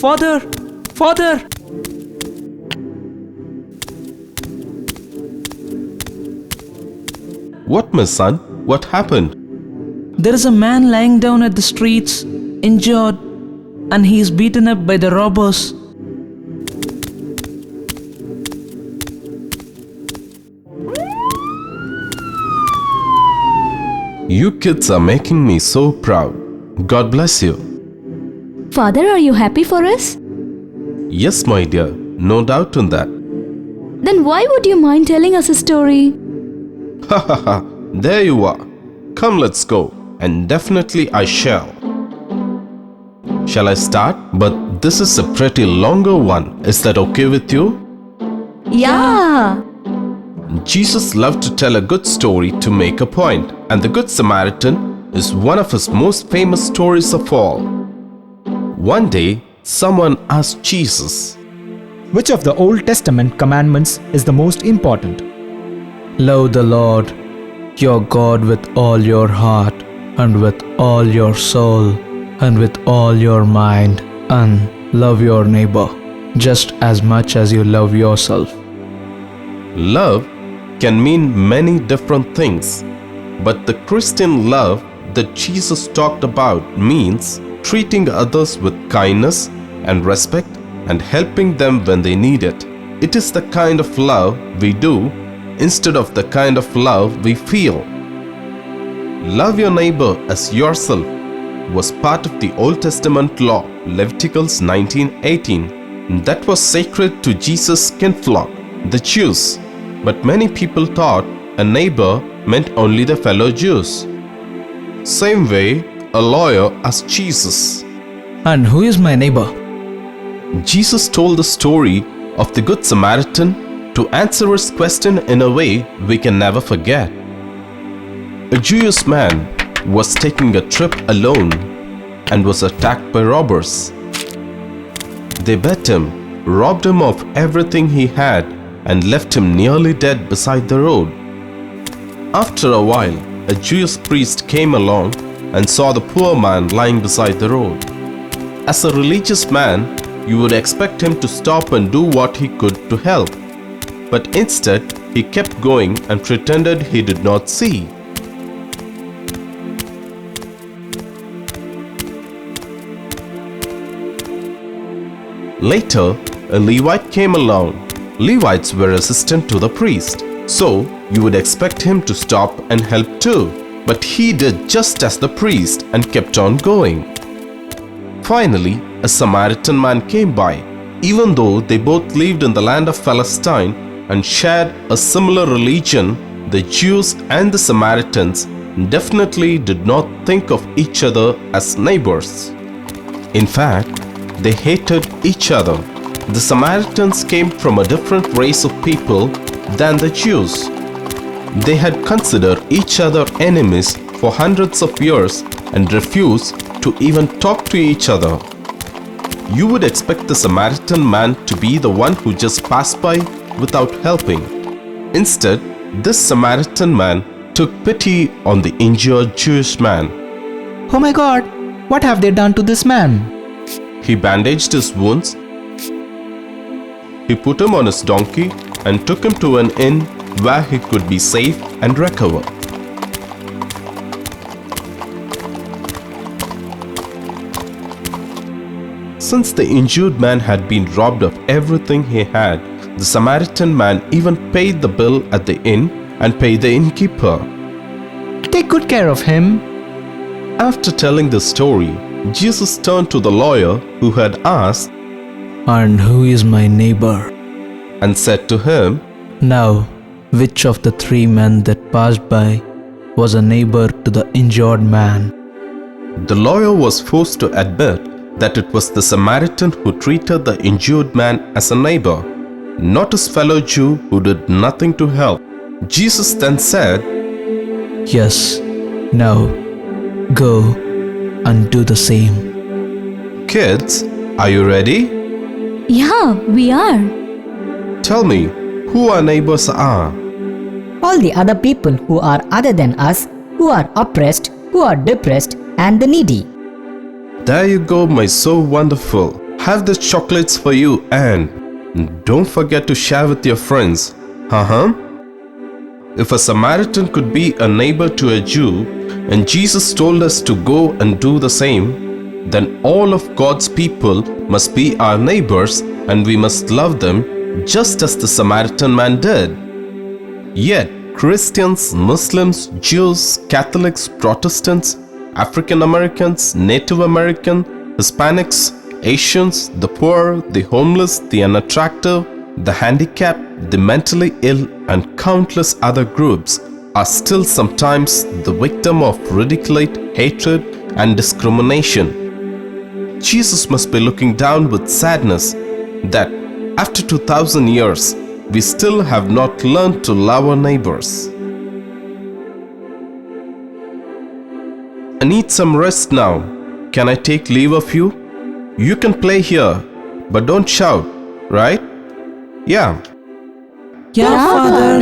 Father! Father! What, my son? What happened? There is a man lying down at the streets, injured, and he is beaten up by the robbers. You kids are making me so proud. God bless you. Father, are you happy for us? Yes, my dear. No doubt in that. Then why would you mind telling us a story? Ha ha ha. There you are. Come, let's go. And definitely I shall. Shall I start? But this is a pretty longer one. Is that okay with you? Yeah. Jesus loved to tell a good story to make a point, and the Good Samaritan is one of his most famous stories of all. One day, someone asked Jesus, Which of the Old Testament commandments is the most important? Love the Lord, your God, with all your heart, and with all your soul, and with all your mind, and love your neighbor, just as much as you love yourself. Love can mean many different things, but the Christian love that Jesus talked about means treating others with kindness and respect and helping them when they need it. It is the kind of love we do instead of the kind of love we feel. Love your neighbor as yourself was part of the Old Testament law, Leviticus 19:18, that was sacred to Jesus' kinfolk, the Jews. But many people thought a neighbor meant only the fellow Jews. Same way, a lawyer asked Jesus, And who is my neighbor? Jesus told the story of the Good Samaritan to answer his question in a way we can never forget. A Jewish man was taking a trip alone and was attacked by robbers. They beat him, robbed him of everything he had, and left him nearly dead beside the road. After a while, a Jewish priest came along and saw the poor man lying beside the road. As a religious man, you would expect him to stop and do what he could to help. But instead, he kept going and pretended he did not see. Later, a Levite came along. Levites were assistant to the priest, so you would expect him to stop and help too. But he did just as the priest and kept on going. Finally, a Samaritan man came by. Even though they both lived in the land of Palestine and shared a similar religion, the Jews and the Samaritans definitely did not think of each other as neighbors. In fact, they hated each other. The Samaritans came from a different race of people than the Jews. They had considered each other enemies for hundreds of years and refused to even talk to each other. You would expect the Samaritan man to be the one who just passed by without helping. Instead, this Samaritan man took pity on the injured Jewish man. Oh my God, what have they done to this man? He bandaged his wounds. He put him on his donkey and took him to an inn where he could be safe and recover. Since the injured man had been robbed of everything he had, the Samaritan man even paid the bill at the inn and paid the innkeeper. Take good care of him. After telling the story, Jesus turned to the lawyer who had asked, And who is my neighbor? and said to him, Now, which of the three men that passed by was a neighbor to the injured man? The lawyer was forced to admit that it was the Samaritan who treated the injured man as a neighbor, not his fellow Jew who did nothing to help. Jesus then said, Yes, now, go and do the same. Kids, are you ready? Yeah, we are. Tell me, who our neighbors are? All the other people who are other than us, who are oppressed, who are depressed, and the needy. There you go, my so wonderful. have the chocolates for you and don't forget to share with your friends. If a Samaritan could be a neighbor to a Jew, and Jesus told us to go and do the same, then all of God's people must be our neighbors and we must love them just as the Samaritan man did. Yet, Christians, Muslims, Jews, Catholics, Protestants, African Americans, Native American, Hispanics, Asians, the poor, the homeless, the unattractive, the handicapped, the mentally ill, and countless other groups are still sometimes the victim of ridicule, hatred, and discrimination. Jesus must be looking down with sadness that after 2000 years, we still have not learned to love our neighbors. I need some rest now. Can I take leave of you? You can play here, but don't shout, right? Yeah. Yeah, Father.